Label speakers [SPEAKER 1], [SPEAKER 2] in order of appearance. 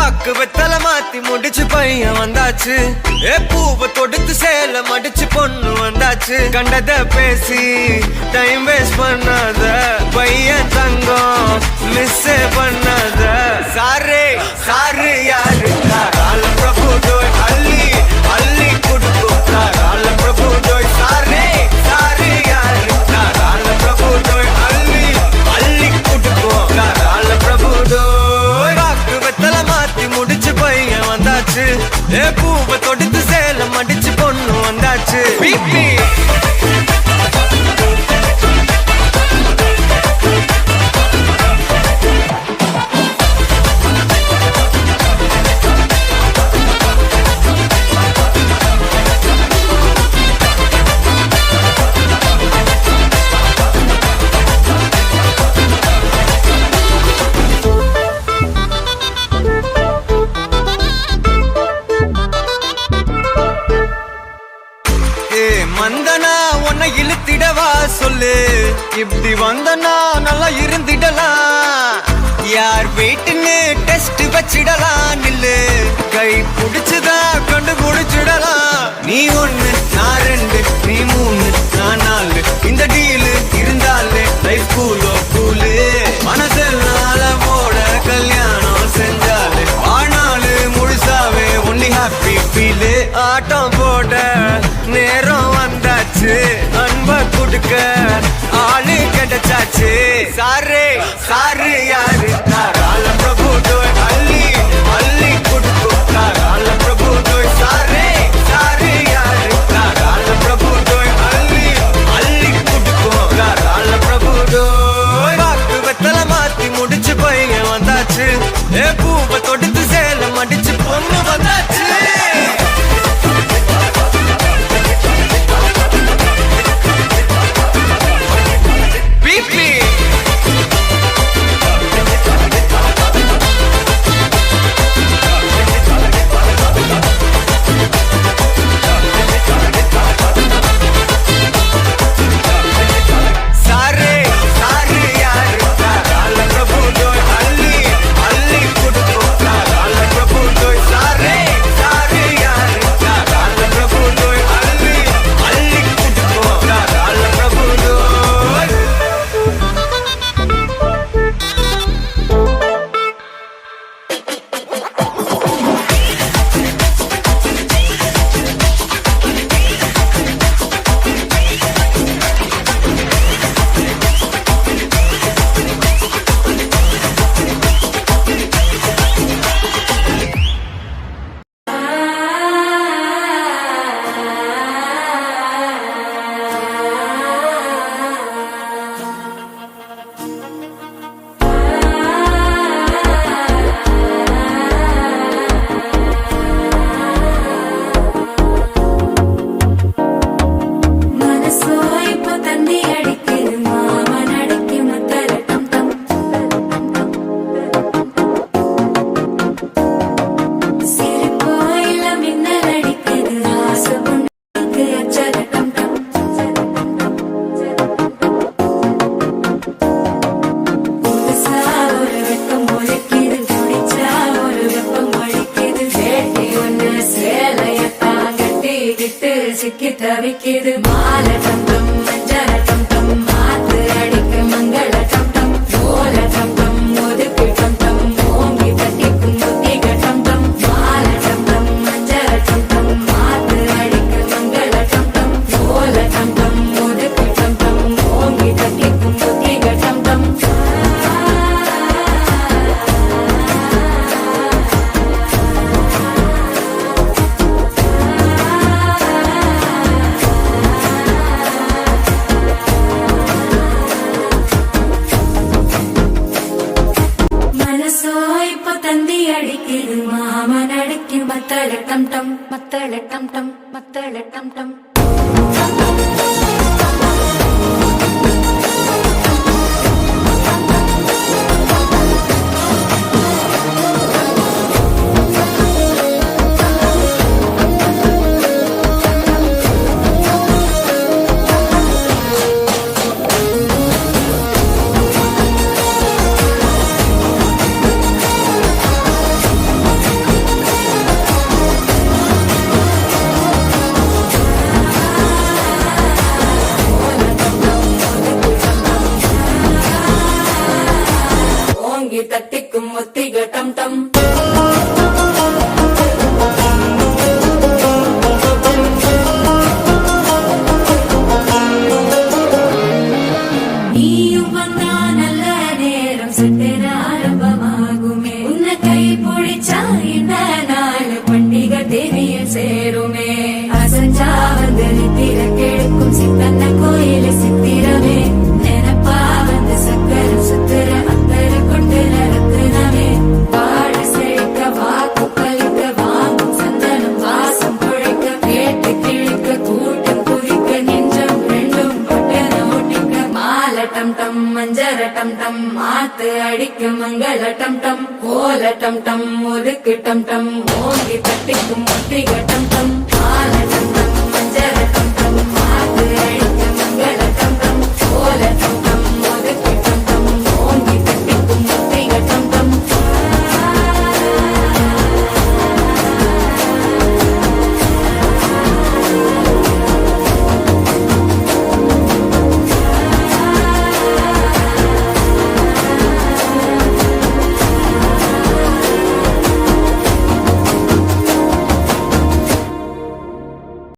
[SPEAKER 1] பாக்கு வெத்தல மாத்தி முடிச்சு பையன் வந்தாச்சு. பூவை தொடுத்து சேல மடிச்சு பொண்ணு வந்தாச்சு. கண்டத பேசி டைம் வேஸ்ட் பண்ணாத பையன் தங்கம் மிஸ் பண்ணாத. சாரு சாரு யாரு கால பிரபு டோய் அள்ளி அள்ளி குடுக்கும் கால பிரபு டோய். சாரு சாரு யாரு கால பிரபு டோய் அள்ளி அள்ளி குடுக்கும் கால பிரபு டோய். பாக்கு வெத்தல மாத்தி முடிச்சு பையன் வந்தாச்சு. பூவை தொடுத்து சேல மடிச்சு பொண்ணு வந்தாச்சு. பிபி வந்தனா உன்னை இழுத்திடவா சொல்லு. இப்படி வந்தனா நல்லா இருந்திடலாம். யார் வெயிட்னு டெஸ்ட் வச்சிடலாம். நில்லு கை புடிச்சுதா கண்டு புடிச்சிடலாம். நீ ஒண்ணு நான் ரெண்டு நீ மூணு நான் நாலு. இந்த டீலு இருந்தாலே லைஃப் கூலோ கூலு. மனசெல்லாம் போட கல்யாணம் செஞ்சாலே ஆனாலு முழுசாவே ஒன்லி ஹாப்பி ஃபீலு. ஆட்டம் போட நேரம் வந்தாச்சு. அன்ப குடுக்க ஆளு கிடைச்சாச்சு. சாரு சாரு யாரு கால பிரபு டோய் அள்ளி அள்ளி குடுக்கும் கால பிரபு டோய். சாரு சாரு யாரு கால பிரபு டோய் அள்ளி அள்ளி குடுக்கும் கால பிரபு டோய். பாக்கு வெத்தல மாத்தி முடிச்சு பையன் வந்தாச்சு. பூவை தொடுத்து சேல மடிச்சு பொண்ணு வந்தாச்சு.
[SPEAKER 2] சிக்கி தவிக்கிது மால டம் டம் மஞ்சள டம் டம் மாத்து அடிக்கு மங்கள டம் டம் ஓல டம் டம் ஒதுக்கு டம் டம் ஓங்கி தட்டிக்கும் முத்திக டம் டம் மால டம் டம் மஞ்சள டம் டம் மாத்து அடிக்கு மங்கள டம் டம் ஓல டம் டம் ஒதுக்கு டம் டம் ஓங்கி தட்டிக்கும் முத்திக டம் டம். அடிக்குது மாமன் அடிக்கு மத்தள டம் டம் மத்தள டம் டம் மத்தள டம் டம். அடிக்கும் மங்கள டம் டம் ஓல டம் டம் ஒதுக்கு டம் டம் ஓங்கி தட்டிக்கும் முத்திக டம் டம் மால டம் டம் மஞ்சள டம்